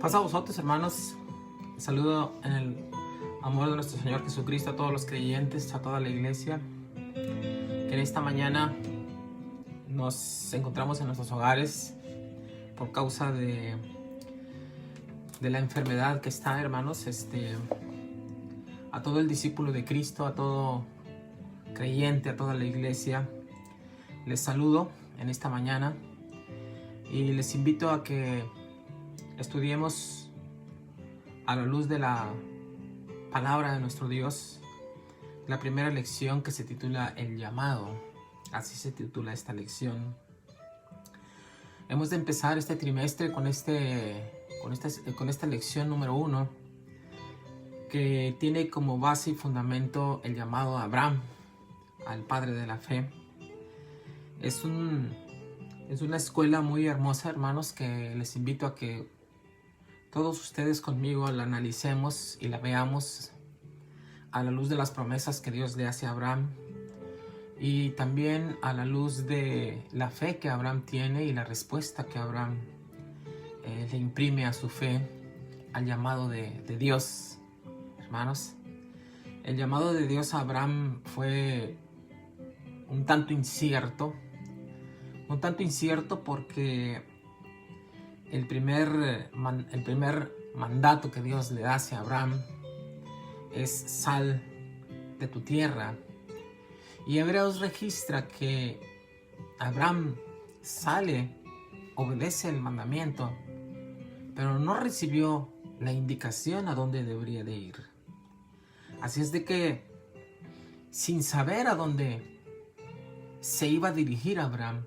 Paz a vosotros, hermanos. Saludo en el amor de nuestro Señor Jesucristo a todos los creyentes, a toda la iglesia. Que en esta mañana nos encontramos en nuestros hogares por causa de la enfermedad que está, hermanos. A todo el discípulo de Cristo, a todo creyente, a toda la iglesia, les saludo en esta mañana y les invito a que estudiemos a la luz de la palabra de nuestro Dios la primera lección, que se titula El llamado. Así se titula esta lección. Hemos de empezar este trimestre con esta lección número 1, que tiene como base y fundamento el llamado a Abraham, al padre de la fe. Es una escuela muy hermosa, hermanos, que les invito a que todos ustedes conmigo la analicemos y la veamos a la luz de las promesas que Dios le hace a Abraham, y también a la luz de la fe que Abraham tiene y la respuesta que Abraham le imprime a su fe, al llamado de Dios. Hermanos, el llamado de Dios a Abraham fue un tanto incierto porque el primer mandato que Dios le hace a Abraham es: sal de tu tierra. Y Hebreos registra que Abraham sale, obedece el mandamiento, pero no recibió la indicación a dónde debería de ir. Así es de que, sin saber a dónde se iba a dirigir Abraham,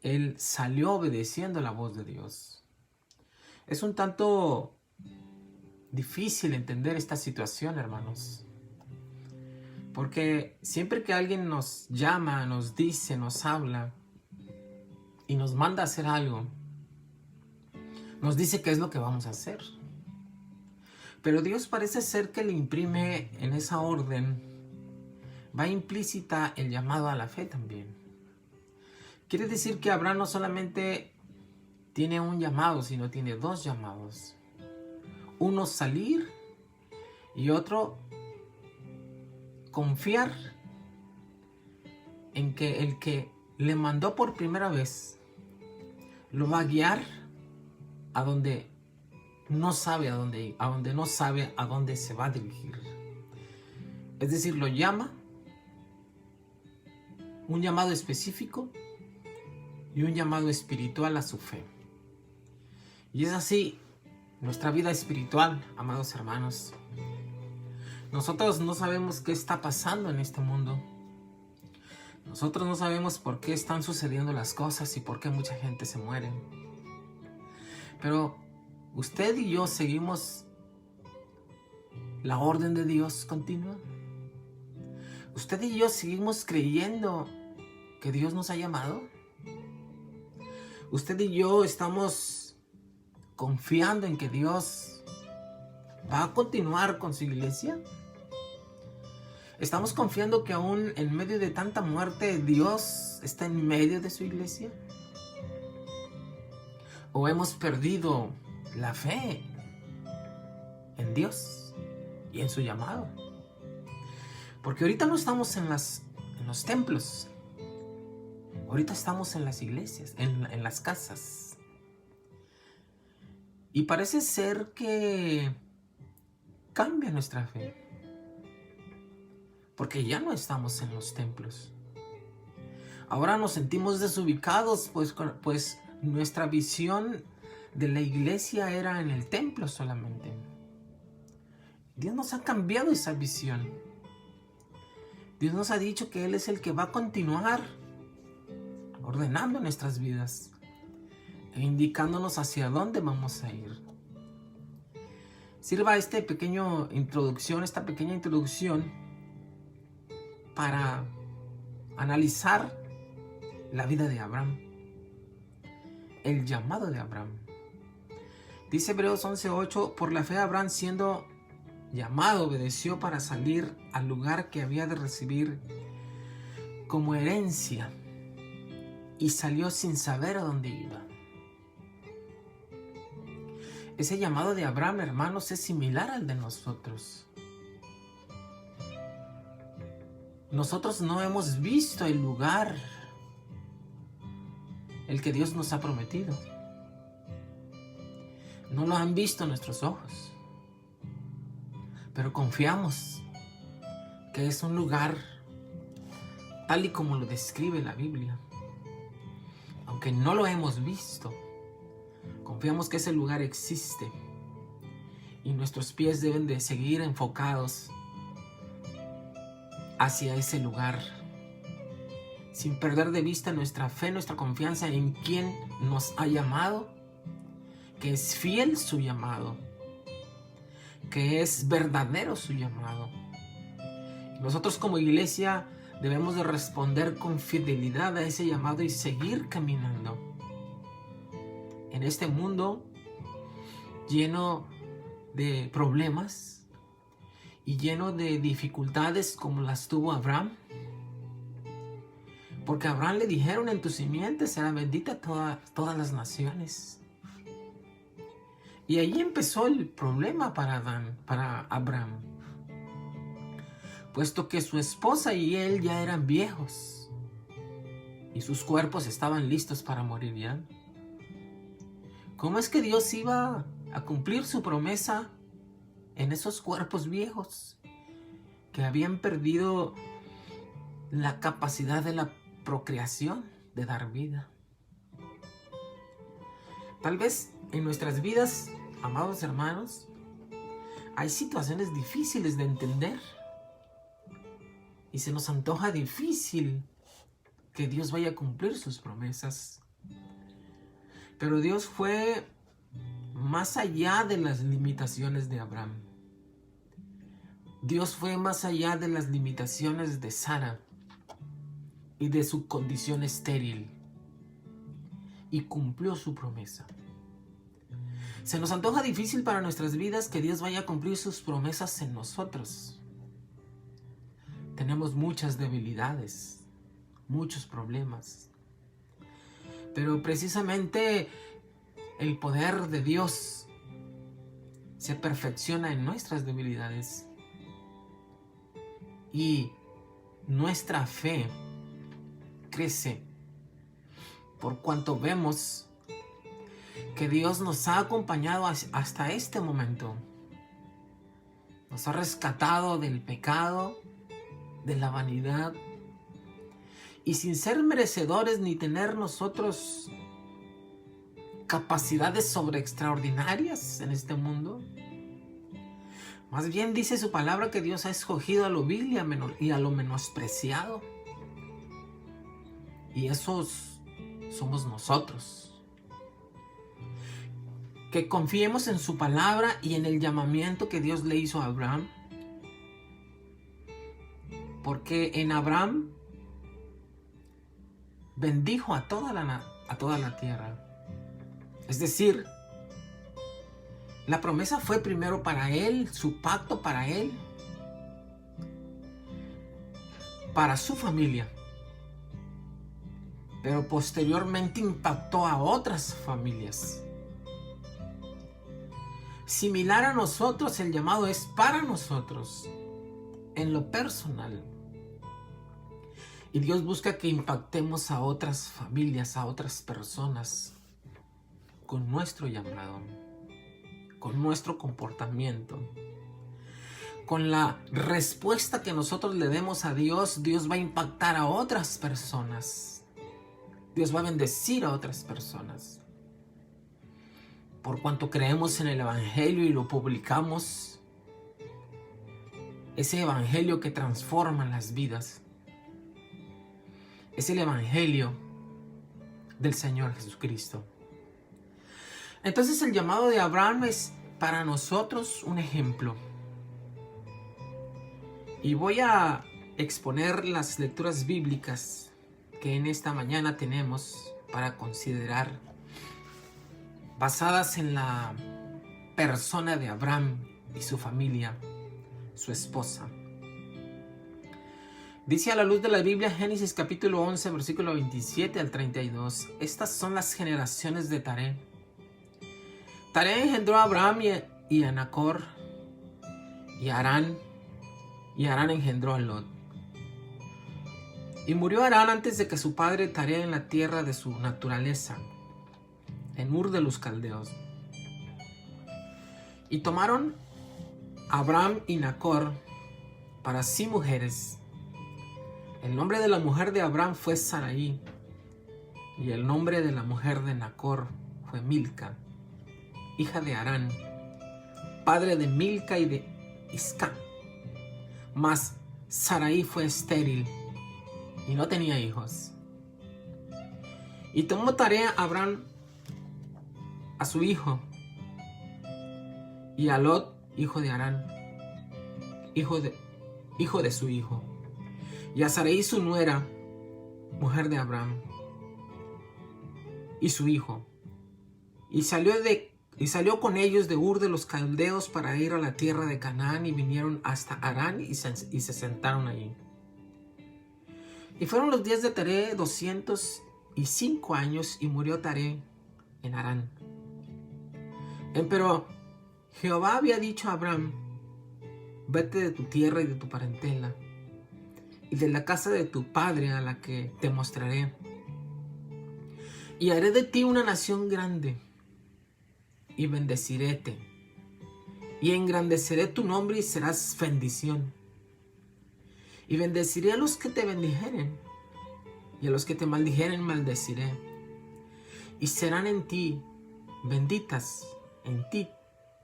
él salió obedeciendo la voz de Dios. Es un tanto difícil entender esta situación, hermanos, porque siempre que alguien nos llama, nos dice, nos habla y nos manda a hacer algo, nos dice qué es lo que vamos a hacer. Pero Dios parece ser que le imprime en esa orden, va implícita el llamado a la fe también. Quiere decir que Abraham no solamente tiene un llamado, sino tiene dos llamados. Uno, salir, y otro, confiar en que el que le mandó por primera vez lo va a guiar a donde no sabe a dónde ir, a donde no sabe a dónde se va a dirigir. Es decir, lo llama, un llamado específico y un llamado espiritual a su fe. Y es así nuestra vida espiritual, amados hermanos. Nosotros no sabemos qué está pasando en este mundo. Nosotros no sabemos por qué están sucediendo las cosas y por qué mucha gente se muere. Pero usted y yo seguimos la orden de Dios continua. Usted y yo seguimos creyendo que Dios nos ha llamado. Usted y yo estamos confiando en que Dios va a continuar con su iglesia. ¿Estamos confiando que aún en medio de tanta muerte Dios está en medio de su iglesia? ¿O hemos perdido la fe en Dios y en su llamado? Porque ahorita no estamos en los templos. Ahorita estamos en las iglesias, en las casas. Y parece ser que cambia nuestra fe, porque ya no estamos en los templos. Ahora nos sentimos desubicados, pues nuestra visión de la iglesia era en el templo solamente. Dios nos ha cambiado esa visión. Dios nos ha dicho que Él es el que va a continuar ordenando nuestras vidas e indicándonos hacia dónde vamos a ir. Sirva esta pequeña introducción para analizar la vida de Abraham, el llamado de Abraham. Dice Hebreos 11:8: por la fe Abraham, siendo llamado, obedeció para salir al lugar que había de recibir como herencia, y salió sin saber a dónde iba. ese llamado de Abraham, hermanos, es similar al de nosotros. Nosotros no hemos visto el lugar, el que Dios nos ha prometido. No lo han visto nuestros ojos, pero confiamos que es un lugar tal y como lo describe la Biblia. Aunque no lo hemos visto, confiamos que ese lugar existe y nuestros pies deben de seguir enfocados hacia ese lugar, sin perder de vista nuestra fe, nuestra confianza en quien nos ha llamado, que es fiel su llamado, que es verdadero su llamado. Nosotros como iglesia debemos de responder con fidelidad a ese llamado y seguir caminando en este mundo lleno de problemas y lleno de dificultades como las tuvo Abraham. Porque a Abraham le dijeron: en tu simiente será bendita todas las naciones. Y ahí empezó el problema para Abraham, puesto que su esposa y él ya eran viejos y sus cuerpos estaban listos para morir ya. ¿Cómo es que Dios iba a cumplir su promesa en esos cuerpos viejos que habían perdido la capacidad de la procreación, de dar vida? Tal vez en nuestras vidas, amados hermanos, hay situaciones difíciles de entender y se nos antoja difícil que Dios vaya a cumplir sus promesas. Pero Dios fue más allá de las limitaciones de Abraham. Dios fue más allá de las limitaciones de Sara y de su condición estéril, y cumplió su promesa. Se nos antoja difícil para nuestras vidas que Dios vaya a cumplir sus promesas en nosotros. Tenemos muchas debilidades, muchos problemas, pero precisamente el poder de Dios se perfecciona en nuestras debilidades y nuestra fe crece por cuanto vemos que Dios nos ha acompañado hasta este momento. Nos ha rescatado del pecado, de la vanidad, y sin ser merecedores ni tener nosotros capacidades sobre extraordinarias en este mundo. Más bien dice su palabra que Dios ha escogido a lo vil y a lo menospreciado. Y esos somos nosotros. Que confiemos en su palabra y en el llamamiento que Dios le hizo a Abraham. Porque en Abraham bendijo a toda la tierra. Es decir, la promesa fue primero para él, su pacto para él, para su familia. Pero posteriormente impactó a otras familias. Similar a nosotros, el llamado es para nosotros, en lo personal. Y Dios busca que impactemos a otras familias, a otras personas, con nuestro llamado, con nuestro comportamiento. Con la respuesta que nosotros le demos a Dios, Dios va a impactar a otras personas. Dios va a bendecir a otras personas. Por cuanto creemos en el Evangelio y lo publicamos, ese Evangelio que transforma las vidas, es el Evangelio del Señor Jesucristo. Entonces el llamado de Abraham es para nosotros un ejemplo. Y voy a exponer las lecturas bíblicas que en esta mañana tenemos para considerar, basadas en la persona de Abraham y su familia, su esposa. Dice a la luz de la Biblia, Génesis capítulo 11, versículo 27 al 32. Estas son las generaciones de Taré. Taré engendró a Abraham y a Nacor y a Harán, y Harán engendró a Lot. Y murió Harán antes de que su padre Taré en la tierra de su naturaleza, en Ur de los Caldeos. Y tomaron Abraham y Nacor para sí mujeres. El nombre de la mujer de Abraham fue Sarai, y el nombre de la mujer de Nacor fue Milca, hija de Harán, padre de Milca y de Isca. Mas Sarai fue estéril y no tenía hijos. Y tomó Taré a Abraham a su hijo, y a Lot, hijo de Harán, hijo de su hijo, y a Sarai su nuera, mujer de Abraham, y su hijo, y salió con ellos de Ur de los Caldeos para ir a la tierra de Canaán, y vinieron hasta Harán y se sentaron allí. Y fueron los días de Taré 205 años, y murió Taré en Harán. Pero Jehová había dicho a Abraham: vete de tu tierra y de tu parentela, y de la casa de tu padre a la que te mostraré, y haré de ti una nación grande, y bendeciréte, y engrandeceré tu nombre, y serás bendición. Y bendeciré a los que te bendijeren, y a los que te maldijeren maldeciré. Y serán en ti benditas, en ti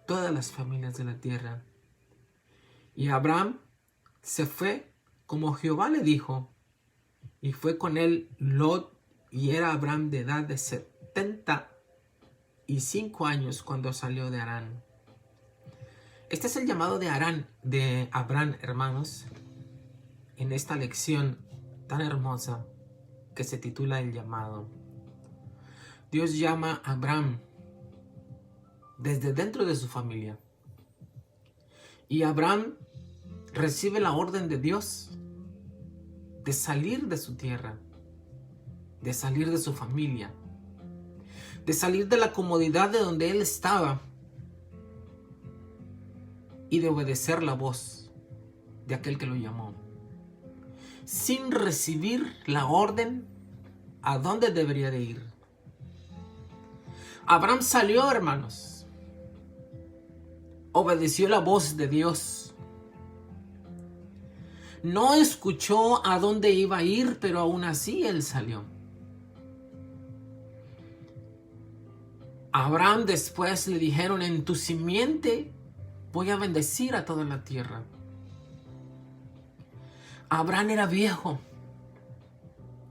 todas las familias de la tierra. Y Abraham se fue como Jehová le dijo, y fue con él Lot, y era Abraham de edad de 75 años cuando salió de Harán. Este es el llamado de Abraham, hermanos, en esta lección tan hermosa que se titula El llamado. Dios llama a Abraham desde dentro de su familia. Y Abraham recibe la orden de Dios de salir de su tierra, de salir de su familia, de salir de la comodidad de donde él estaba y de obedecer la voz de aquel que lo llamó, sin recibir la orden a dónde debería de ir. Abraham salió, hermanos, obedeció la voz de Dios. No escuchó a dónde iba a ir, pero aún así él salió. A Abraham después le dijeron: en tu simiente voy a bendecir a toda la tierra. Abraham era viejo,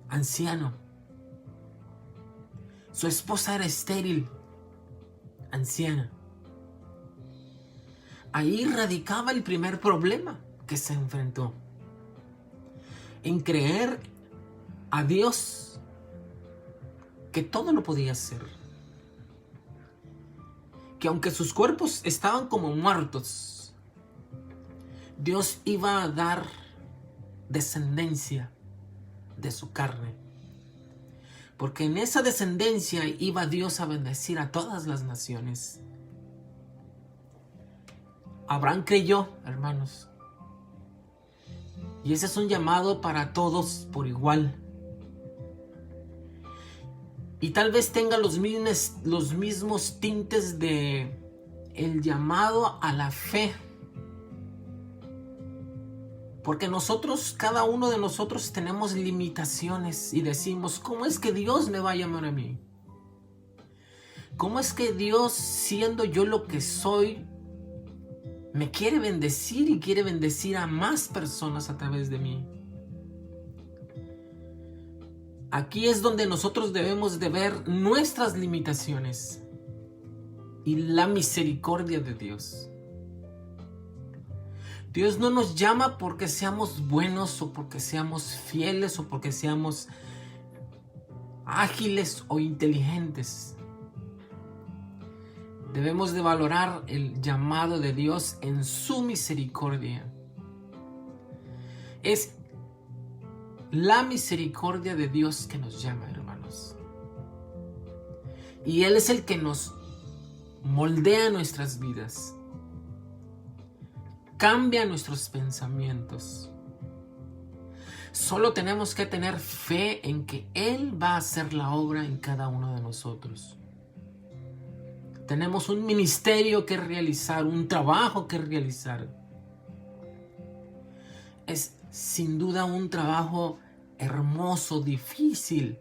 anciano. Su esposa era estéril, anciana. Ahí radicaba el primer problema que se enfrentó: en creer a Dios que todo lo podía hacer, que aunque sus cuerpos estaban como muertos, Dios iba a dar descendencia de su carne, porque en esa descendencia iba Dios a bendecir a todas las naciones. Abraham creyó, hermanos, y ese es un llamado para todos por igual. Y tal vez tenga los mismos tintes de el llamado a la fe. Porque cada uno de nosotros tenemos limitaciones y decimos: ¿cómo es que Dios me va a llamar a mí? ¿Cómo es que Dios, siendo yo lo que soy, me quiere bendecir y quiere bendecir a más personas a través de mí? Aquí es donde nosotros debemos de ver nuestras limitaciones y la misericordia de Dios. Dios no nos llama porque seamos buenos o porque seamos fieles o porque seamos ágiles o inteligentes. Debemos de valorar el llamado de Dios en su misericordia. Es la misericordia de Dios que nos llama, hermanos. Y Él es el que nos moldea nuestras vidas, cambia nuestros pensamientos. Solo tenemos que tener fe en que Él va a hacer la obra en cada uno de nosotros. Tenemos un ministerio que realizar, un trabajo que realizar. Es sin duda un trabajo hermoso, difícil,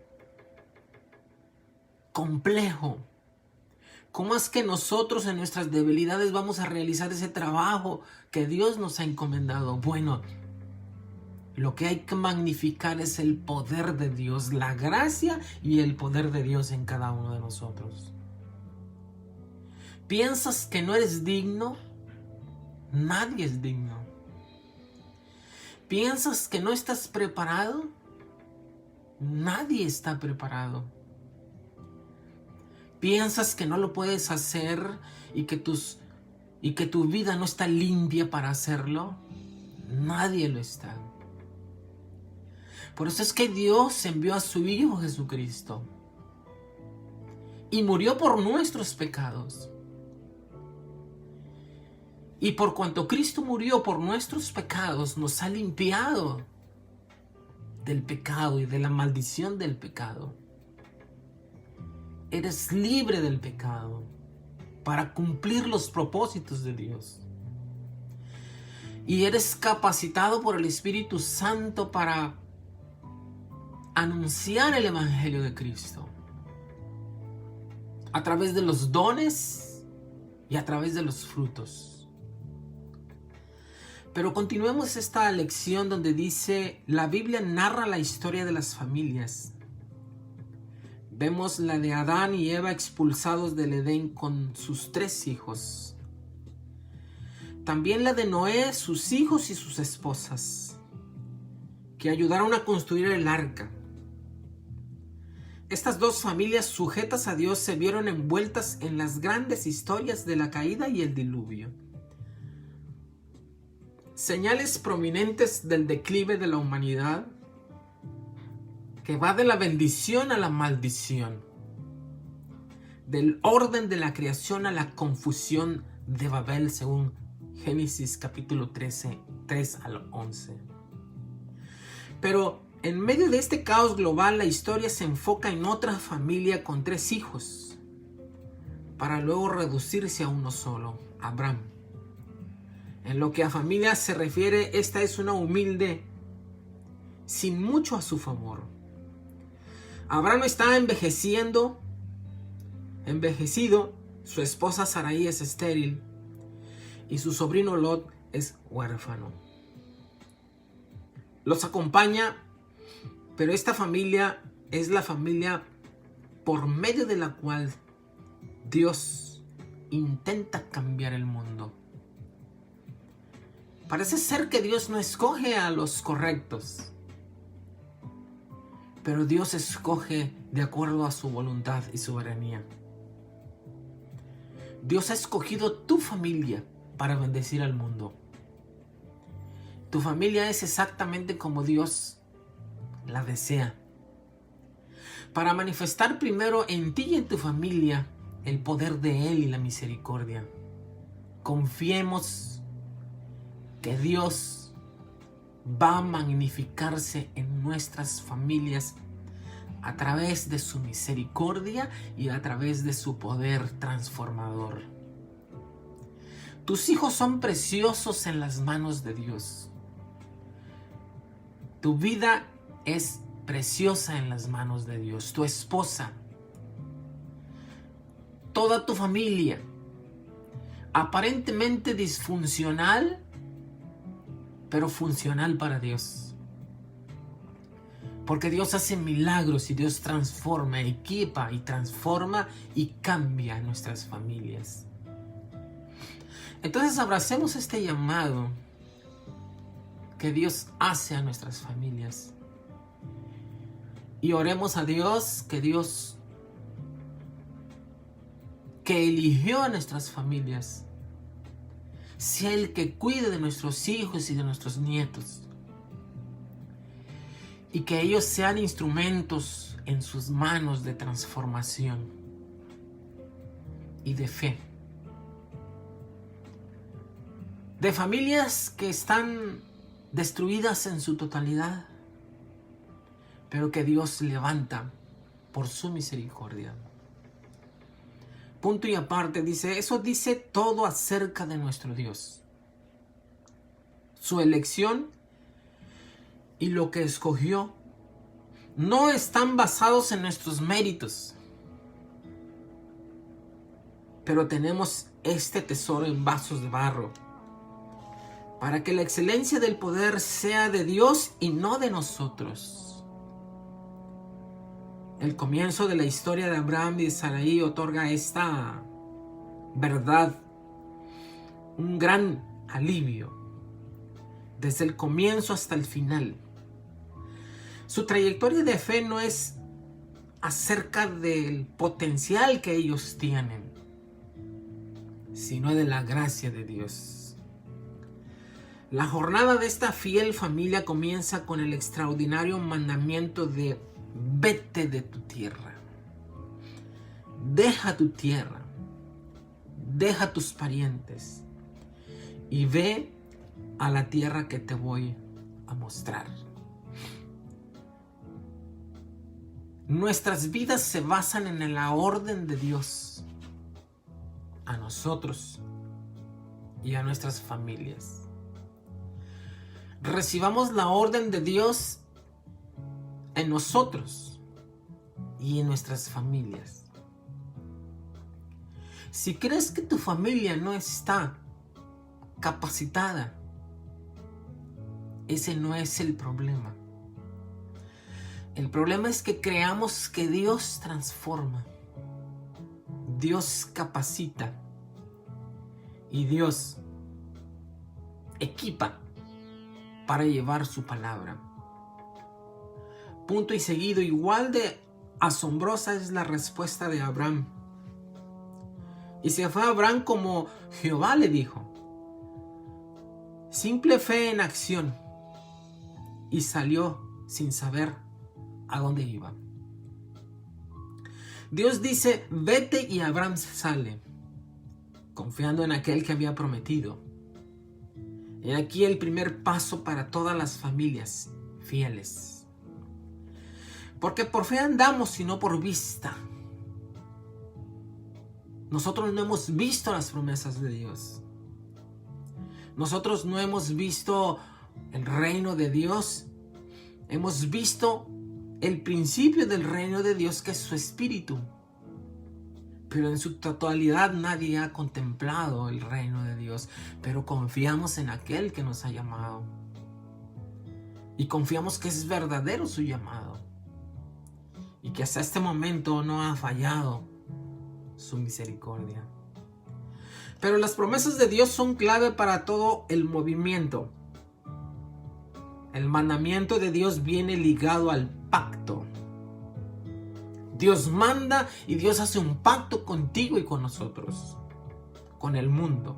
complejo. ¿Cómo es que nosotros en nuestras debilidades vamos a realizar ese trabajo que Dios nos ha encomendado? Bueno, lo que hay que magnificar es el poder de Dios, la gracia y el poder de Dios en cada uno de nosotros. ¿Piensas que no eres digno? Nadie es digno. ¿Piensas que no estás preparado? Nadie está preparado. ¿Piensas que no lo puedes hacer y que tu vida no está limpia para hacerlo? Nadie lo está. Por eso es que Dios envió a su Hijo Jesucristo y murió por nuestros pecados. Y por cuanto Cristo murió por nuestros pecados, nos ha limpiado del pecado y de la maldición del pecado. Eres libre del pecado para cumplir los propósitos de Dios. Y eres capacitado por el Espíritu Santo para anunciar el Evangelio de Cristo a través de los dones y a través de los frutos. Pero continuemos esta lección donde dice, la Biblia narra la historia de las familias. Vemos la de Adán y Eva expulsados del Edén con sus 3 hijos. También la de Noé, sus hijos y sus esposas, que ayudaron a construir el arca. Estas 2 familias sujetas a Dios se vieron envueltas en las grandes historias de la caída y el diluvio. Señales prominentes del declive de la humanidad, que va de la bendición a la maldición, del orden de la creación a la confusión de Babel, según Génesis capítulo 13, 3 al 11. Pero en medio de este caos global, la historia se enfoca en otra familia con 3 hijos, para luego reducirse a uno solo, Abraham. En lo que a familia se refiere, esta es una humilde, sin mucho a su favor. Abraham está envejecido, su esposa Sarai es estéril y su sobrino Lot es huérfano. Los acompaña, pero esta familia es la familia por medio de la cual Dios intenta cambiar el mundo. Parece ser que Dios no escoge a los correctos, pero Dios escoge de acuerdo a su voluntad y soberanía. Dios ha escogido tu familia para bendecir al mundo. Tu familia es exactamente como Dios la desea, para manifestar primero en ti y en tu familia el poder de Él y la misericordia. Confiemos que Dios va a magnificarse en nuestras familias a través de su misericordia y a través de su poder transformador. Tus hijos son preciosos en las manos de Dios. Tu vida es preciosa en las manos de Dios. Tu esposa, toda tu familia, aparentemente disfuncional, pero funcional para Dios. Porque Dios hace milagros y Dios transforma, equipa y transforma y cambia nuestras familias. Entonces abracemos este llamado que Dios hace a nuestras familias. Y oremos a Dios, que eligió a nuestras familias, sea el que cuide de nuestros hijos y de nuestros nietos. Y que ellos sean instrumentos en sus manos de transformación y de fe. de familias que están destruidas en su totalidad, pero que Dios levanta por su misericordia. Punto y aparte, eso dice todo acerca de nuestro Dios. Su elección y lo que escogió no están basados en nuestros méritos, pero tenemos este tesoro en vasos de barro, para que la excelencia del poder sea de Dios y no de nosotros. El comienzo de la historia de Abraham y de Sarai otorga esta verdad, un gran alivio, desde el comienzo hasta el final. Su trayectoria de fe no es acerca del potencial que ellos tienen, sino de la gracia de Dios. La jornada de esta fiel familia comienza con el extraordinario mandamiento de vete de tu tierra. Deja tu tierra, deja tus parientes y ve a la tierra que te voy a mostrar. Nuestras vidas se basan en la orden de Dios a nosotros y a nuestras familias. Recibamos la orden de Dios en nosotros y en nuestras familias. Si crees que tu familia no está capacitada, ese no es el problema. El problema es que creamos que Dios transforma, Dios capacita y Dios equipa para llevar su palabra. Punto y seguido, igual de asombrosa es la respuesta de Abraham. Y se fue Abraham como Jehová le dijo. Simple fe en acción. Y salió sin saber a dónde iba. Dios dice, vete, y Abraham sale, confiando en aquel que había prometido. Y aquí el primer paso para todas las familias fieles. Porque por fe andamos y no por vista. Nosotros no hemos visto las promesas de Dios. Nosotros no hemos visto el reino de Dios. Hemos visto el principio del reino de Dios, que es su espíritu. Pero en su totalidad nadie ha contemplado el reino de Dios. Pero confiamos en aquel que nos ha llamado. Y confiamos que es verdadero su llamado. Y que hasta este momento no ha fallado su misericordia. Pero las promesas de Dios son clave para todo el movimiento. El mandamiento de Dios viene ligado al pacto. Dios manda y Dios hace un pacto contigo y con nosotros, con el mundo.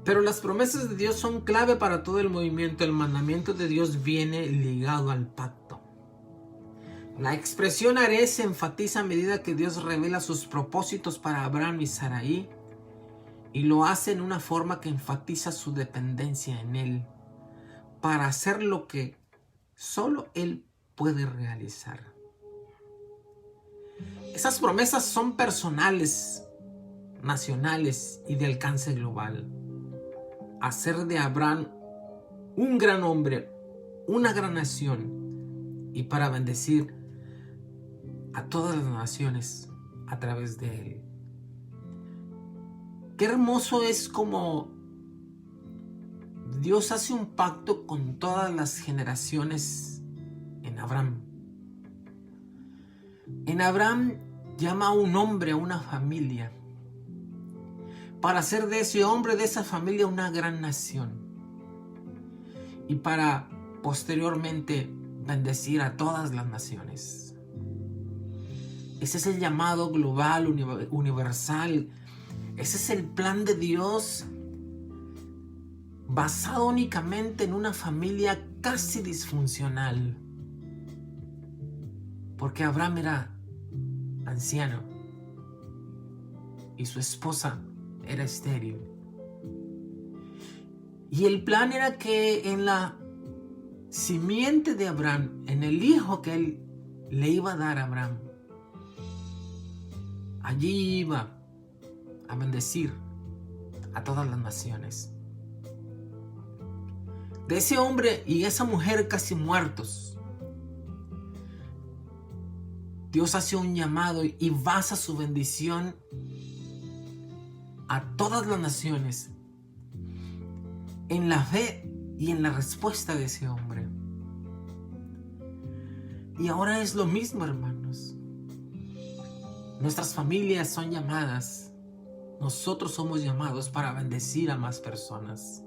Pero las promesas de Dios son clave para todo el movimiento. El mandamiento de Dios viene ligado al pacto. La expresión haré se enfatiza a medida que Dios revela sus propósitos para Abraham y Sarai, y lo hace en una forma que enfatiza su dependencia en Él para hacer lo que solo Él puede realizar. Esas promesas son personales, nacionales y de alcance global. Hacer de Abraham un gran hombre, una gran nación, y para bendecir a todas las naciones a través de él. Qué hermoso es como Dios hace un pacto con todas las generaciones en Abraham. En Abraham llama a un hombre, a una familia, para hacer de ese hombre, de esa familia, una gran nación. Y para posteriormente bendecir a todas las naciones. Ese es el llamado global, universal. Ese es el plan de Dios, basado únicamente en una familia casi disfuncional. Porque Abraham era anciano y su esposa era estéril. Y el plan era que en la simiente de Abraham, en el hijo que él le iba a dar a Abraham, allí iba a bendecir a todas las naciones. De ese hombre y esa mujer casi muertos, Dios hace un llamado y basa su bendición a todas las naciones en la fe y en la respuesta de ese hombre. Y ahora es lo mismo, hermanos. Nuestras familias son llamadas. Nosotros somos llamados para bendecir a más personas.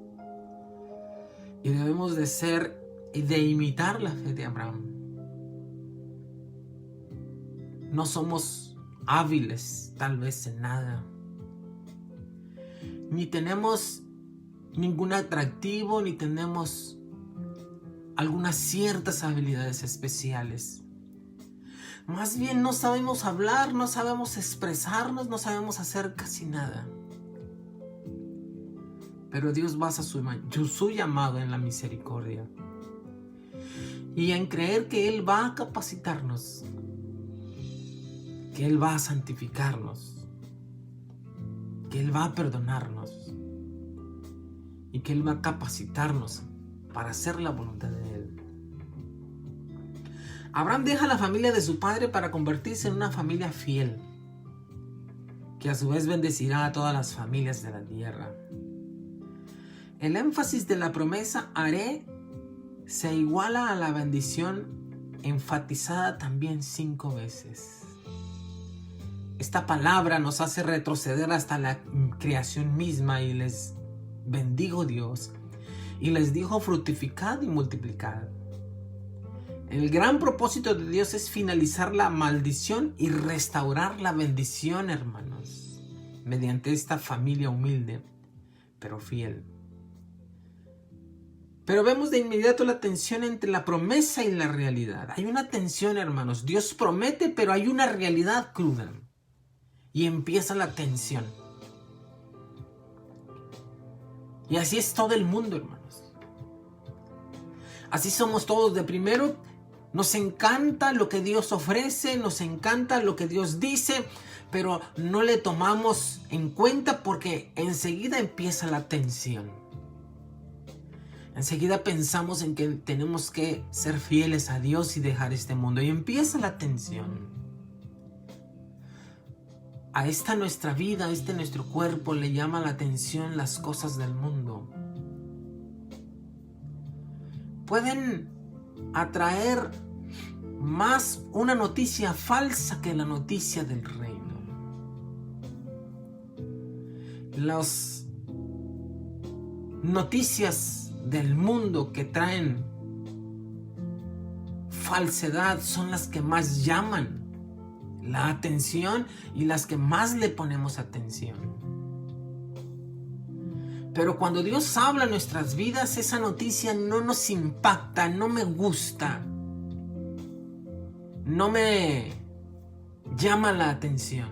Y debemos de ser y de imitar la fe de Abraham. No somos hábiles, tal vez, en nada. Ni tenemos ningún atractivo, ni tenemos algunas ciertas habilidades especiales. Más bien no sabemos hablar, no sabemos expresarnos, no sabemos hacer casi nada. Pero Dios basa su llamado en la misericordia y en creer que Él va a capacitarnos, que Él va a santificarnos, que Él va a perdonarnos y que Él va a capacitarnos para hacer la voluntad de Él. Abraham deja la familia de su padre para convertirse en una familia fiel, que a su vez bendecirá a todas las familias de la tierra. El énfasis de la promesa haré se iguala a la bendición enfatizada también 5 veces. Esta palabra nos hace retroceder hasta la creación misma y les bendijo Dios y les dijo fructificad y multiplicad. El gran propósito de Dios es finalizar la maldición y restaurar la bendición, hermanos, mediante esta familia humilde pero fiel. Pero vemos de inmediato la tensión entre la promesa y la realidad. Hay una tensión, hermanos. Dios promete, pero hay una realidad cruda. Y empieza la tensión. Y así es todo el mundo, hermanos. Así somos todos. De primero, nos encanta lo que Dios ofrece, nos encanta lo que Dios dice, pero no le tomamos en cuenta porque enseguida empieza la tensión. Enseguida pensamos en que tenemos que ser fieles a Dios y dejar este mundo. Y empieza la tensión. A esta nuestra vida, a este nuestro cuerpo le llama la atención las cosas del mundo. Pueden atraer más una noticia falsa que la noticia del reino. Las noticias del mundo que traen falsedad son las que más llaman la atención y las que más le ponemos atención. Pero cuando Dios habla en nuestras vidas, esa noticia no nos impacta, no me gusta, no me llama la atención.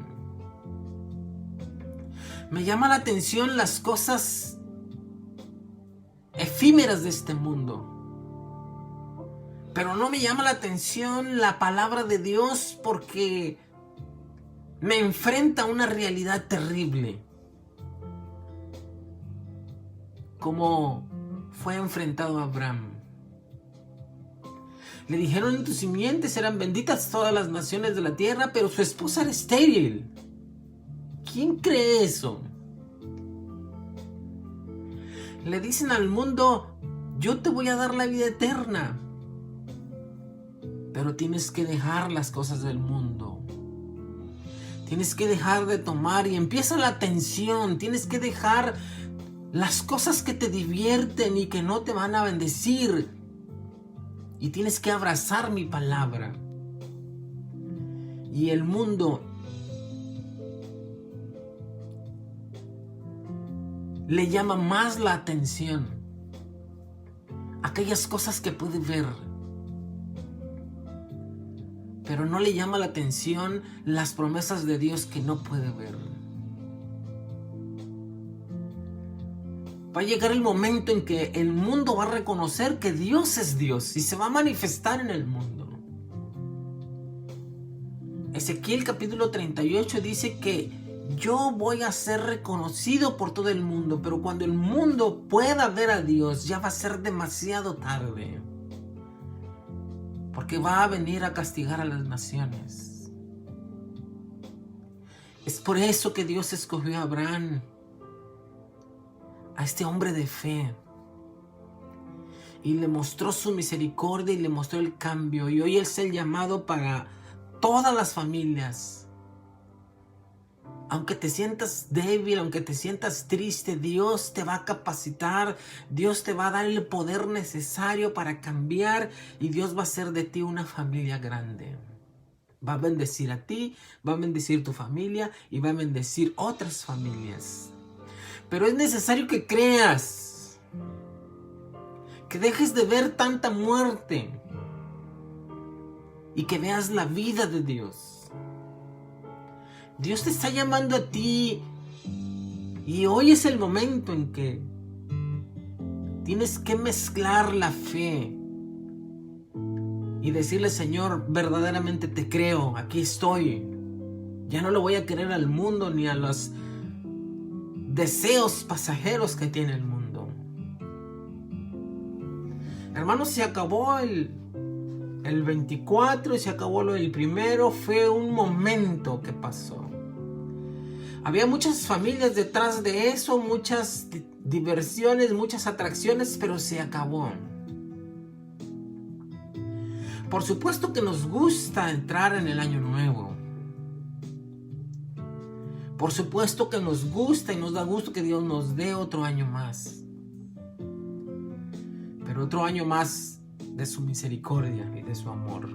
Me llama la atención las cosas efímeras de este mundo. Pero no me llama la atención la palabra de Dios porque me enfrenta a una realidad terrible. Como fue enfrentado a Abraham. Le dijeron: en tu simiente serán benditas todas las naciones de la tierra, pero su esposa era estéril. ¿Quién cree eso? Le dicen al mundo: yo te voy a dar la vida eterna, pero tienes que dejar las cosas del mundo. Tienes que dejar de tomar, y empieza la tensión. Tienes que dejar las cosas que te divierten y que no te van a bendecir. Y tienes que abrazar mi palabra. Y el mundo le llama más la atención aquellas cosas que puede ver, pero no le llama la atención las promesas de Dios que no puede ver. Va a llegar el momento en que el mundo va a reconocer que Dios es Dios y se va a manifestar en el mundo. Ezequiel capítulo 38 dice que yo voy a ser reconocido por todo el mundo, pero cuando el mundo pueda ver a Dios ya va a ser demasiado tarde. Porque va a venir a castigar a las naciones. Es por eso que Dios escogió a Abraham, a este hombre de fe, y le mostró su misericordia y le mostró el cambio. Y hoy es el llamado para todas las familias. Aunque te sientas débil, aunque te sientas triste, Dios te va a capacitar, Dios te va a dar el poder necesario para cambiar y Dios va a hacer de ti una familia grande. Va a bendecir a ti, va a bendecir tu familia y va a bendecir otras familias. Pero es necesario que creas, que dejes de ver tanta muerte y que veas la vida de Dios. Dios te está llamando a ti y hoy es el momento en que tienes que mezclar la fe y decirle: Señor, verdaderamente te creo, aquí estoy. Ya no le voy a querer al mundo ni a los deseos pasajeros que tiene el mundo. Hermanos, se acabó el 24 y se acabó lo del primero. Fue un momento que pasó. Había muchas familias detrás de eso, muchas diversiones, muchas atracciones, pero se acabó. Por supuesto que nos gusta entrar en el año nuevo. Por supuesto que nos gusta y nos da gusto que Dios nos dé otro año más. Pero otro año más de su misericordia y de su amor.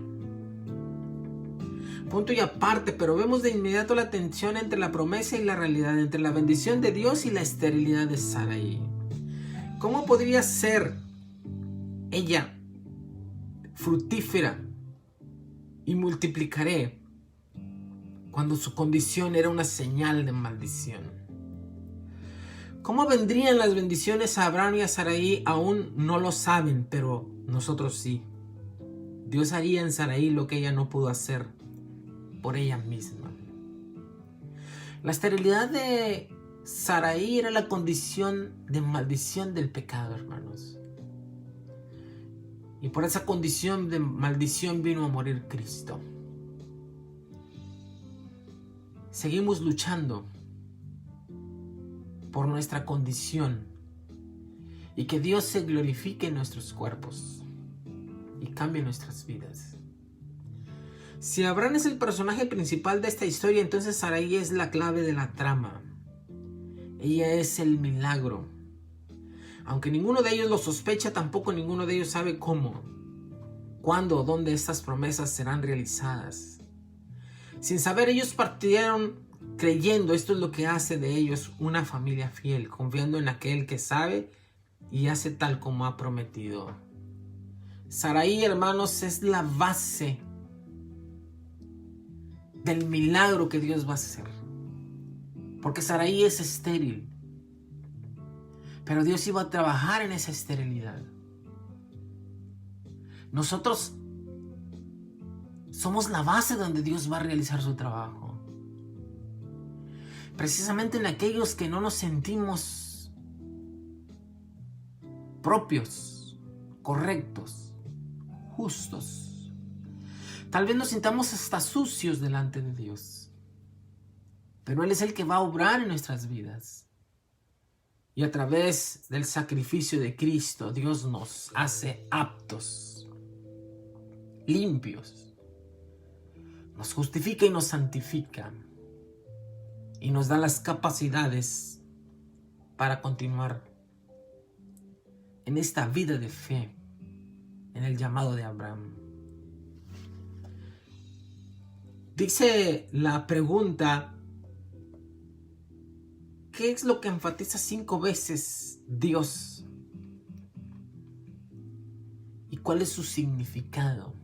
Punto y aparte, pero vemos de inmediato la tensión entre la promesa y la realidad, entre la bendición de Dios y la esterilidad de Sarai. ¿Cómo podría ser ella fructífera y multiplicaré cuando su condición era una señal de maldición? ¿Cómo vendrían las bendiciones a Abraham y a Sarai? Aún no lo saben, pero nosotros sí. Dios haría en Sarai lo que ella no pudo hacer por ella misma. La esterilidad de Sarai era la condición de maldición del pecado, hermanos. Y por esa condición de maldición vino a morir Cristo. Seguimos luchando por nuestra condición y que Dios se glorifique en nuestros cuerpos y cambie nuestras vidas. Si Abraham es el personaje principal de esta historia, entonces Sarai es la clave de la trama. Ella es el milagro. Aunque ninguno de ellos lo sospecha, tampoco ninguno de ellos sabe cómo, cuándo o dónde estas promesas serán realizadas. Sin saber, ellos partieron creyendo. Esto es lo que hace de ellos una familia fiel, confiando en aquel que sabe y hace tal como ha prometido. Sarai, hermanos, es la base del milagro que Dios va a hacer. Porque Sarai es estéril. Pero Dios iba a trabajar en esa esterilidad. Nosotros somos la base donde Dios va a realizar su trabajo. Precisamente en aquellos que no nos sentimos propios, correctos, justos. Tal vez nos sintamos hasta sucios delante de Dios. Pero Él es el que va a obrar en nuestras vidas. Y a través del sacrificio de Cristo, Dios nos hace aptos, limpios. Nos justifica y nos santifica. Y nos da las capacidades para continuar en esta vida de fe, en el llamado de Abraham. Dice la pregunta: ¿qué es lo que enfatiza 5 veces Dios? ¿Y cuál es su significado?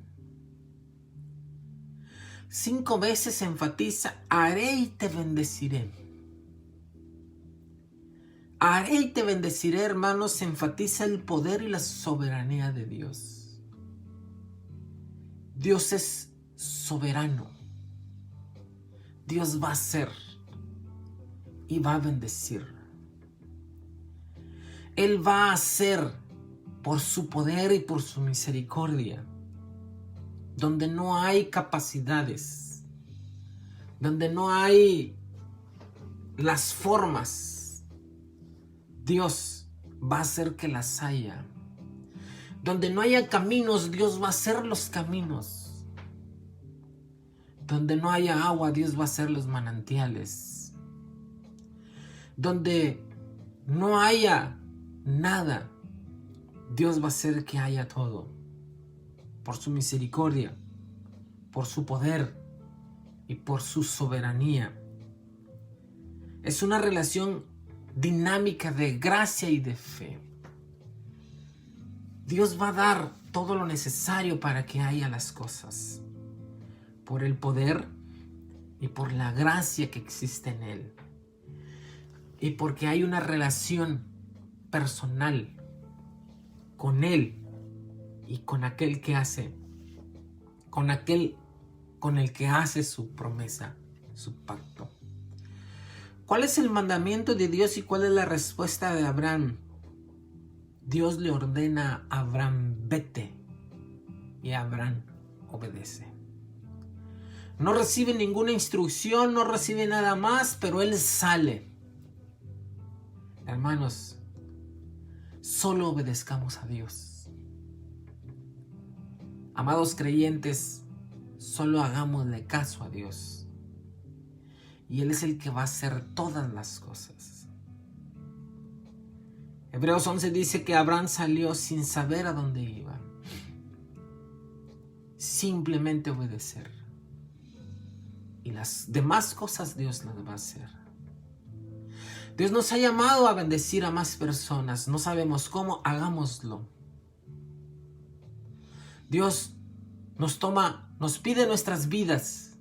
5 veces enfatiza: haré y te bendeciré. Haré y te bendeciré, hermanos, enfatiza el poder y la soberanía de Dios. Dios es soberano. Dios va a hacer y va a bendecir. Él va a hacer por su poder y por su misericordia. Donde no hay capacidades, donde no hay las formas, Dios va a hacer que las haya. Donde no haya caminos, Dios va a hacer los caminos. Donde no haya agua, Dios va a hacer los manantiales. Donde no haya nada, Dios va a hacer que haya todo. Por su misericordia, por su poder y por su soberanía. Es una relación dinámica de gracia y de fe. Dios va a dar todo lo necesario para que haya las cosas, por el poder y por la gracia que existe en Él. Y porque hay una relación personal con Él y con aquel que hace, con aquel con el que hace su promesa, su pacto. ¿Cuál es el mandamiento de Dios y cuál es la respuesta de Abraham? Dios le ordena a Abraham, vete, y Abraham obedece. No recibe ninguna instrucción, no recibe nada más, pero él sale. Hermanos, solo obedezcamos a Dios. Amados creyentes, solo hagámosle caso a Dios. Y Él es el que va a hacer todas las cosas. Hebreos 11 dice que Abraham salió sin saber a dónde iba. Simplemente obedecer. Y las demás cosas Dios las va a hacer. Dios nos ha llamado a bendecir a más personas. No sabemos cómo, hagámoslo. Dios nos pide nuestras vidas.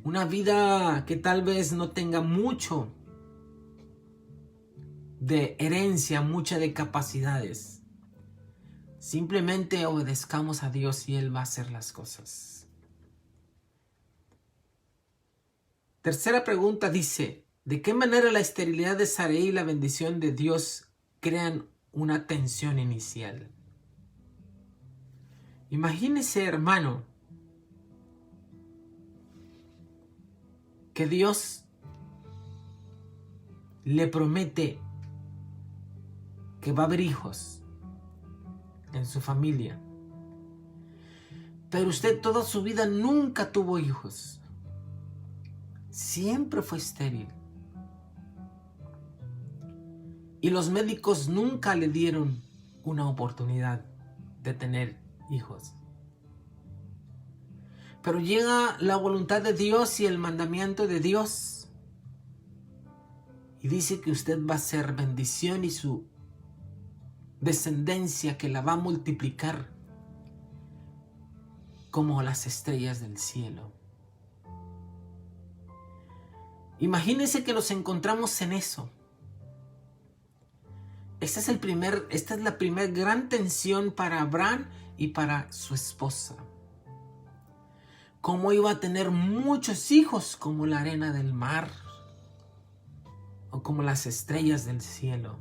Una vida que tal vez no tenga mucho de herencia, mucha de capacidades. Simplemente obedezcamos a Dios y Él va a hacer las cosas. Tercera pregunta dice, ¿de qué manera la esterilidad de Sarai y la bendición de Dios crean una tensión inicial? Imagínese, hermano, que Dios le promete que va a haber hijos en su familia. Pero usted toda su vida nunca tuvo hijos. Siempre fue estéril. Y los médicos nunca le dieron una oportunidad de tener hijos. Pero llega la voluntad de Dios y el mandamiento de Dios. Y dice que usted va a ser bendición y su descendencia que la va a multiplicar como las estrellas del cielo. Imagínense que nos encontramos en eso. Esta es la primera gran tensión para Abraham y para su esposa. Cómo iba a tener muchos hijos como la arena del mar o como las estrellas del cielo.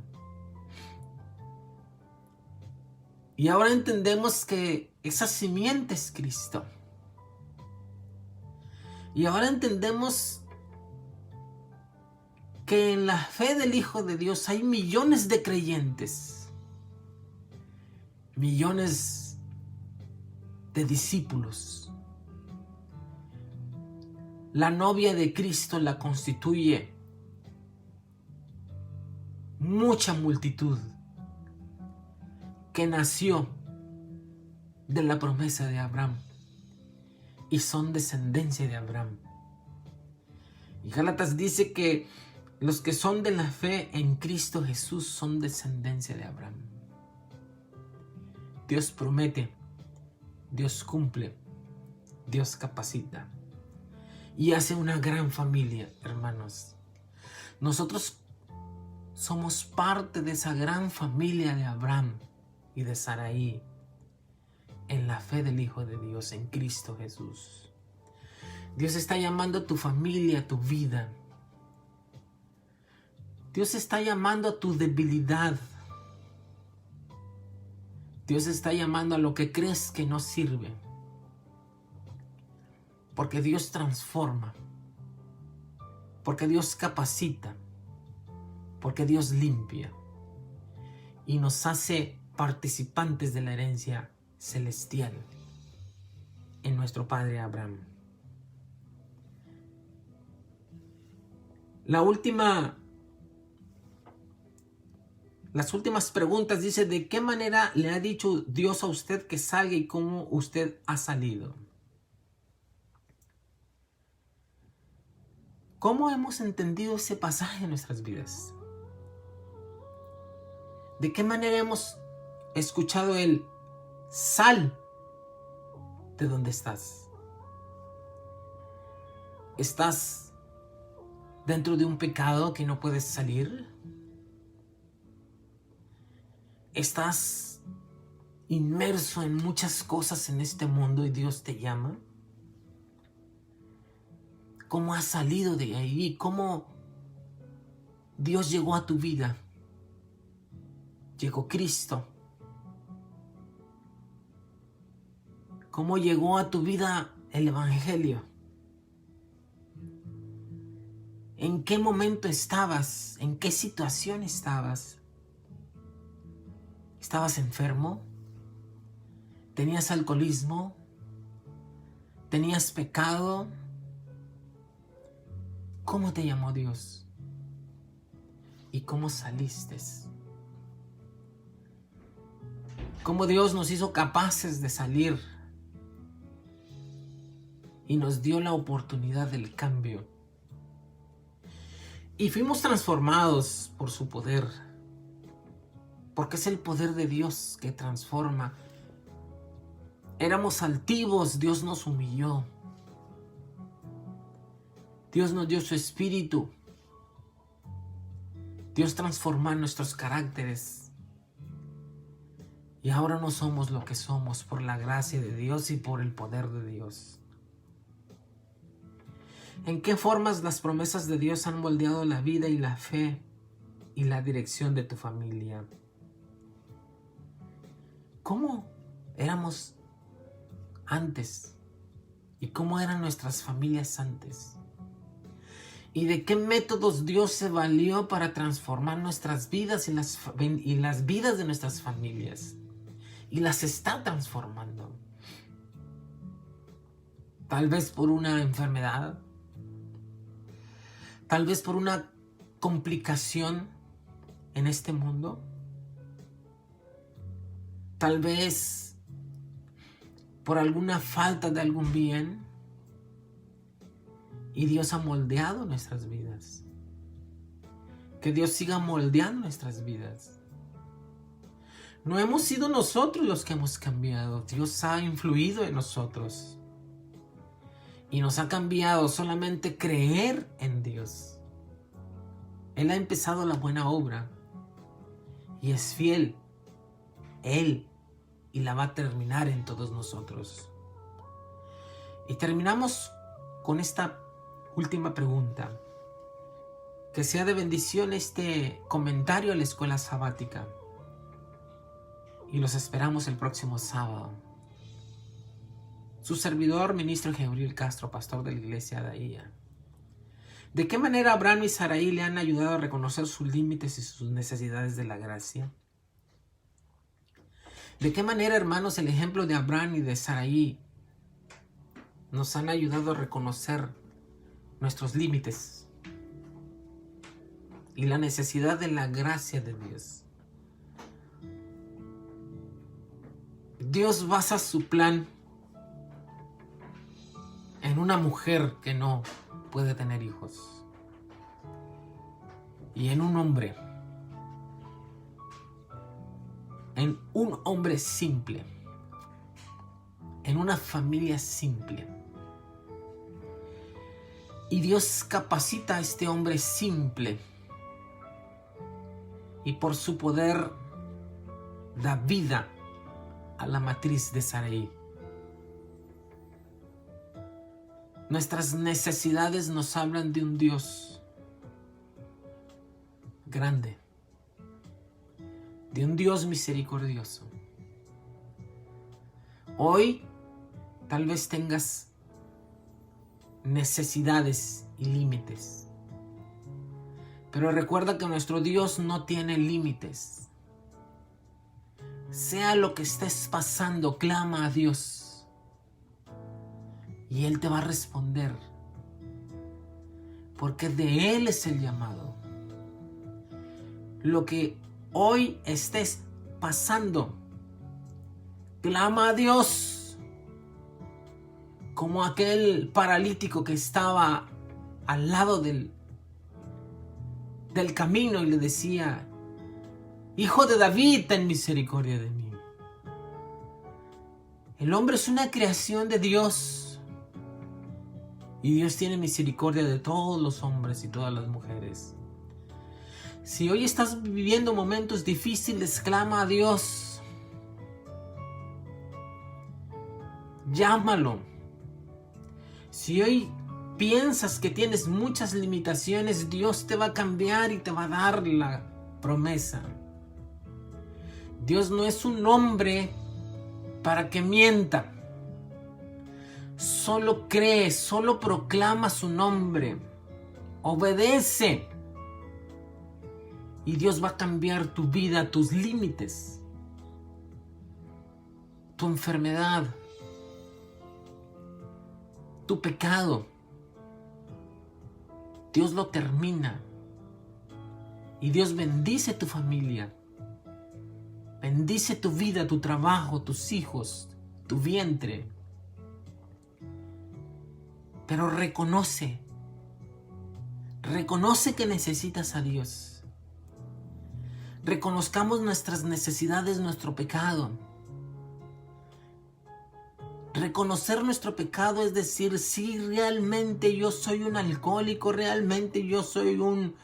Y ahora entendemos que esa simiente es Cristo. Y ahora entendemos que en la fe del Hijo de Dios hay millones de creyentes, millones de discípulos. La novia de Cristo la constituye mucha multitud que nació de la promesa de Abraham y son descendencia de Abraham. Y Gálatas dice que los que son de la fe en Cristo Jesús son descendencia de Abraham. Dios promete, Dios cumple, Dios capacita y hace una gran familia, hermanos. Nosotros somos parte de esa gran familia de Abraham y de Sarai en la fe del Hijo de Dios, en Cristo Jesús. Dios está llamando a tu familia, a tu vida. Dios está llamando a tu debilidad. Dios está llamando a lo que crees que no sirve. Porque Dios transforma. Porque Dios capacita. Porque Dios limpia. Y nos hace participantes de la herencia celestial en nuestro Padre Abraham. Las últimas preguntas dice: ¿de qué manera le ha dicho Dios a usted que salga y cómo usted ha salido? ¿Cómo hemos entendido ese pasaje en nuestras vidas? ¿De qué manera hemos escuchado el sal de donde estás? ¿Estás dentro de un pecado que no puedes salir? ¿Estás inmerso en muchas cosas en este mundo y Dios te llama? ¿Cómo has salido de ahí? ¿Cómo Dios llegó a tu vida? Llegó Cristo. ¿Cómo llegó a tu vida el Evangelio? ¿En qué momento estabas? ¿En qué situación estabas? ¿Estabas enfermo? ¿Tenías alcoholismo? ¿Tenías pecado? ¿Cómo te llamó Dios? ¿Y cómo saliste? ¿Cómo Dios nos hizo capaces de salir? Y nos dio la oportunidad del cambio. Y fuimos transformados por su poder. Porque es el poder de Dios que transforma. Éramos altivos, Dios nos humilló. Dios nos dio su espíritu. Dios transformó nuestros caracteres. Y ahora no somos lo que somos por la gracia de Dios y por el poder de Dios. ¿En qué formas las promesas de Dios han moldeado la vida y la fe y la dirección de tu familia? ¿Cómo éramos antes? ¿Y cómo eran nuestras familias antes? ¿Y de qué métodos Dios se valió para transformar nuestras vidas y las vidas de nuestras familias? Y las está transformando. Tal vez por una enfermedad. Tal vez por una complicación en este mundo. Tal vez por alguna falta de algún bien. Y Dios ha moldeado nuestras vidas. Que Dios siga moldeando nuestras vidas. No hemos sido nosotros los que hemos cambiado. Dios ha influido en nosotros. Y nos ha cambiado solamente creer en Dios. Él ha empezado la buena obra. Y es fiel. Él. Y la va a terminar en todos nosotros. Y terminamos con esta última pregunta. Que sea de bendición este comentario a la escuela sabática. Y los esperamos el próximo sábado. Su servidor, ministro Gabriel Castro, pastor de la iglesia de Ahía. ¿De qué manera Abraham y Sarai le han ayudado a reconocer sus límites y sus necesidades de la gracia? ¿De qué manera, hermanos, el ejemplo de Abraham y de Sarai nos han ayudado a reconocer nuestros límites y la necesidad de la gracia de Dios? Dios basa su plan en una mujer que no puede tener hijos y en un hombre, simple, en una familia simple. Y Dios capacita a este hombre simple y por su poder da vida a la matriz de Sarai. Nuestras necesidades nos hablan de un Dios grande, de un Dios misericordioso. Hoy tal vez tengas necesidades y límites, pero recuerda que nuestro Dios no tiene límites. Sea lo que estés pasando, clama a Dios y Él te va a responder, porque de Él es el llamado. Lo que hoy estés pasando, clama a Dios, como aquel paralítico que estaba al lado del camino y le decía: Hijo de David, ten misericordia de mí. El hombre es una creación de Dios y Dios tiene misericordia de todos los hombres y todas las mujeres. Si hoy estás viviendo momentos difíciles, clama a Dios. Llámalo. Si hoy piensas que tienes muchas limitaciones, Dios te va a cambiar y te va a dar la promesa. Dios no es un hombre para que mienta. Solo cree, solo proclama su nombre. Obedece. Y Dios va a cambiar tu vida, tus límites, tu enfermedad, tu pecado. Dios lo termina. Y Dios bendice tu familia. Bendice tu vida, tu trabajo, tus hijos, tu vientre. Pero reconoce que necesitas a Dios. Reconozcamos nuestras necesidades, nuestro pecado. Reconocer nuestro pecado es decir: si realmente yo soy un alcohólico, realmente yo soy un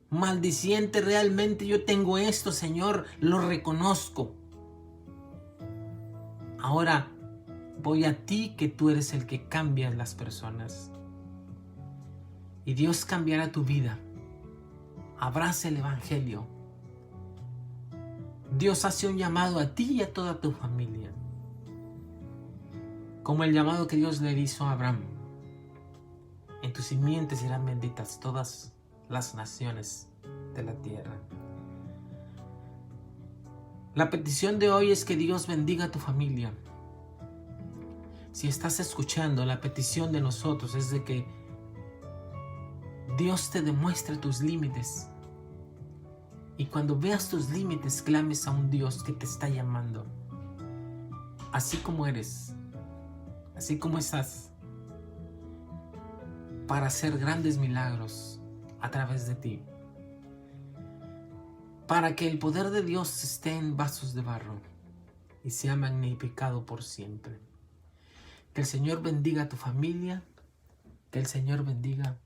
maldiciente, realmente yo tengo esto, Señor, lo reconozco. Ahora voy a ti, que tú eres el que cambia las personas. Y Dios cambiará tu vida. Abraza el Evangelio. Dios hace un llamado a ti y a toda tu familia, como el llamado que Dios le hizo a Abraham: en tus simientes serán benditas todas las naciones de la tierra. La petición de hoy es que Dios bendiga a tu familia. Si estás escuchando, la petición de nosotros es de que Dios te demuestre tus límites. Y cuando veas tus límites, clames a un Dios que te está llamando. Así como eres, así como estás, para hacer grandes milagros a través de ti. Para que el poder de Dios esté en vasos de barro y sea magnificado por siempre. Que el Señor bendiga a tu familia. Que el Señor bendiga